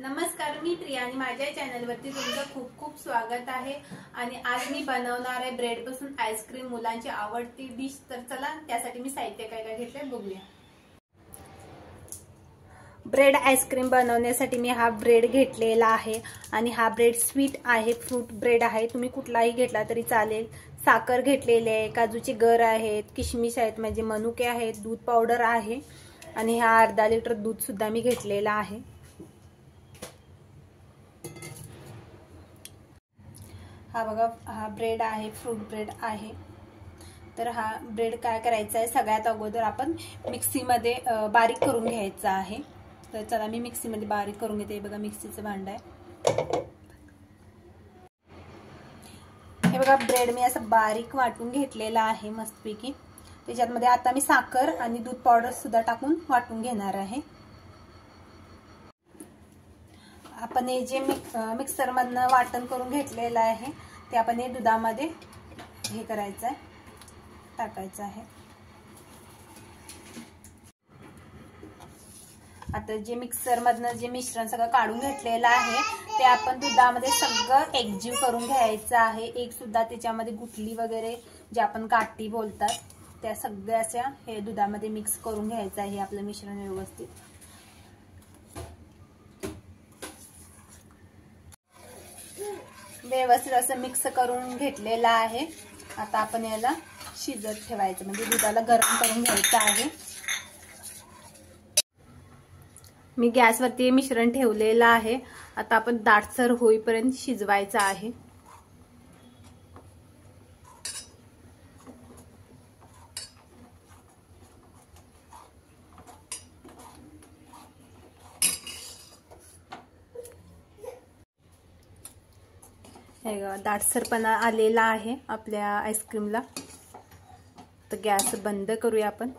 नमस्कार, मी प्रिया आणि माझ्या चॅनलवरती तुमचं खूप खूप स्वागत आहे। आणि आज मी बनवणार आहे ब्रेड पासून आईस्क्रीम, मुलांची आवडती डिश। तर चला त्यासाठी मी साहित्य काय काय घेतले बघूया। ब्रेड आईस्क्रीम बनवण्यासाठी मी हा ब्रेड घेतलेला आहे आणि हा ब्रेड स्वीट आहे, फ्रूट ब्रेड आहे, तुम्ही कुठलाही घेतला तरी चालेल। साखर घेतलेली आहे, काजूचे गर आहेत, किशमिश आहेत, म्हणजे मनुके आहेत, दूध पावडर आहे आणि हा अर्धा लिटर दूध सुद्धा मी घेतलेला आहे। हा बघा, हा ब्रेड आहे, फ्रूट ब्रेड आहे। तर हा ब्रेड काय करायचा आहे, सगळ्यात अगोदर आपण मिक्सीमध्ये बारीक करून घ्यायचा आहे। तर चला मी मिक्सीमध्ये बारीक करून घेते। बघा मिक्सीचं भांड आहे, हे बघा ब्रेड मी असं बारीक वाटून घेतलेला आहे मस्तपैकी। त्याच्यामध्ये आता मी साखर आणि दूध पावडर सुद्धा टाकून वाटून घेणार आहे। आपण हे जे मिक्सर मधनं वाटण करून घेतलेलं आहे ते आपण हे दुधामध्ये हे करायचं आहे, टाकायचं आहे। आता जे मिक्सर मधनं जे मिश्रण सगळं काढून घेतलेलं आहे ते आपण दुधामध्ये सगळं एकजीव करून घ्यायचं आहे। एक सुद्धा त्याच्यामध्ये गुठली वगैरे जे आपण गाठी बोलतात त्या सगळ्याच्या हे दुधामध्ये मिक्स करून घ्यायचं आहे आपलं मिश्रण व्यवस्थित। व्यवस्थित असं मिक्स करून घेतलेलं आहे। आता आपण याला शिजत ठेवायचं, म्हणजे दुधाला गरम करून घ्यायचं आहे। मी गॅसवरती मिश्रण ठेवलेलं आहे, आता आपण दाटसर होईपर्यंत शिजवायचं आहे। दाटसरपणा आलेला आहे आपल्या आईस्क्रीमला। तर गॅस बंद करूया आपण।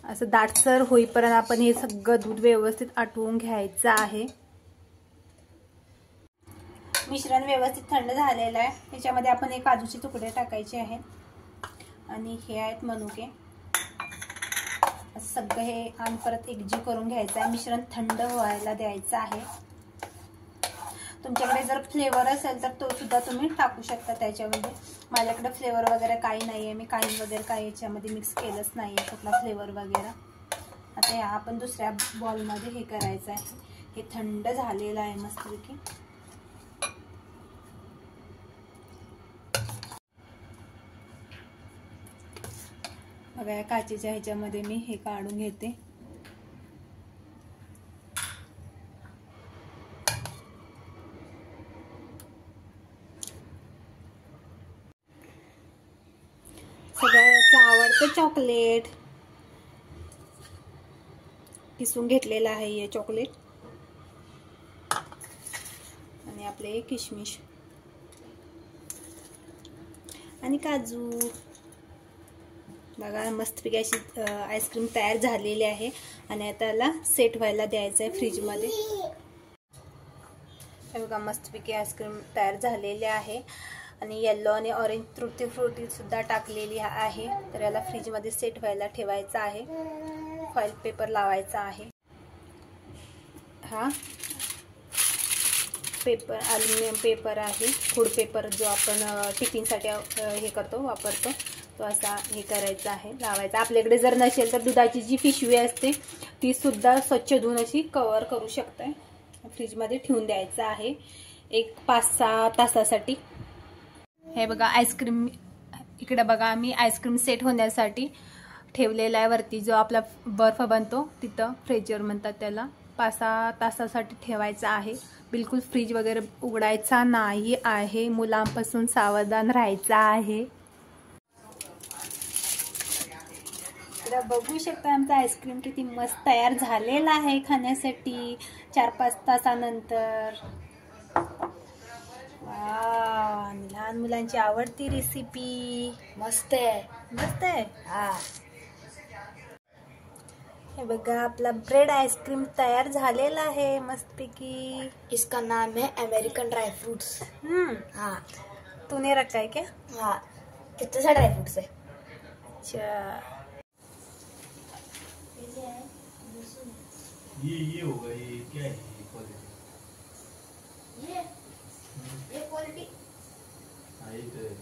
असं दाटसर होईपर्यंत आपण हे सगळं दूध व्यवस्थित आटवून घ्यायचं आहे। मिश्रण व्यवस्थित थंड झालेलं आहे, त्याच्यामध्ये आपण हे काजूचे तुकडे टाकायचे आहेत आणि हे आहेत मनुके। सगळं हे आणि परत एकजीव करून घ्यायचं आहे, मिश्रण थंड व्हायला द्यायचं आहे। तुमच्याकडे जर फ्लेवर असेल तर तो सुद्धा तुम्ही टाकू शकता त्याच्यामध्ये। माझ्याकडे फ्लेवर वगैरे काही नाहीये, मी काही वगैरे काही याच्यामध्ये मिक्स केलंच नाहीये कुठला फ्लेवर वगैरे। आता या आपण दुसऱ्या बॉलमध्ये हे करायचं आहे, हे थंड झालेलं आहे मस्तपैकी। बघा या काचेच्या ह्याच्यामध्ये मी हे काढून घेते। सगळ्याचं आवडतं चॉकलेट किसून घेतलेलं आहे, हे चॉकलेट आणि आपले किशमिश आणि काजू। बघा मस्तपैकी अशी आईस्क्रीम तयार झालेली आहे आणि आता त्याला सेट व्हायला द्यायचं आहे फ्रीज मध्ये। हे बघा मस्तपैकी आईस्क्रीम तयार झालेली आहे आणि येलो आणि ऑरेंज तुटी फ्रुटी सुद्धा टाकलेली आहे। तर याला फ्रीज मध्ये सेट व्हायला ठेवायचं आहे, फॉइल पेपर लावायचा आहे। हा पेपर अल्युमिनियम पेपर आहे, फूड पेपर जो आपण टिफिनसाठी हे करतो वापरतो तो असा हे करायचा आहे, लावायचा। आपल्याकडे जर नसेल तर दुधाची जी पिशवी असते ती सुद्धा स्वच्छ धुवून अशी कव्हर करू शकताय। फ्रीज मध्ये ठेवून द्यायचं आहे एक 5-6 तासासाठी। हे बघा आईस्क्रीम, इकडे बघा मी आईस्क्रीम सेट होण्यासाठी ठेवलेला आहे वरती, जो आपला बर्फ बनतो तिथं फ्रीजर म्हणतात त्याला। 5-6 तासासाठी ठेवायचा आहे, बिलकुल फ्रीज वगैरे उघडायचा नाही आहे, मुलांपासून सावधान राहायचं आहे। बघू शकता आमचा आईस्क्रीम किती मस्त तयार झालेला आहे खाण्यासाठी 4-5 तासानंतर। लहान मुलांची आवडती रेसिपी, मस्त आहे, मस्त आहे। हे बघा आपला ब्रेड आइसक्रीम तयार झालेला है मस्तपैकी। इसका नाम है अमेरिकन ड्राई फ्रूट्स। हाँ, तूने रखा है क्या? हाँ, कितने सारे ड्राई फ्रूट्स है? अच्छा, ये होगा, ये क्या है, ये क्वालिटी? ये क्वालिटी हाँ ये तो है।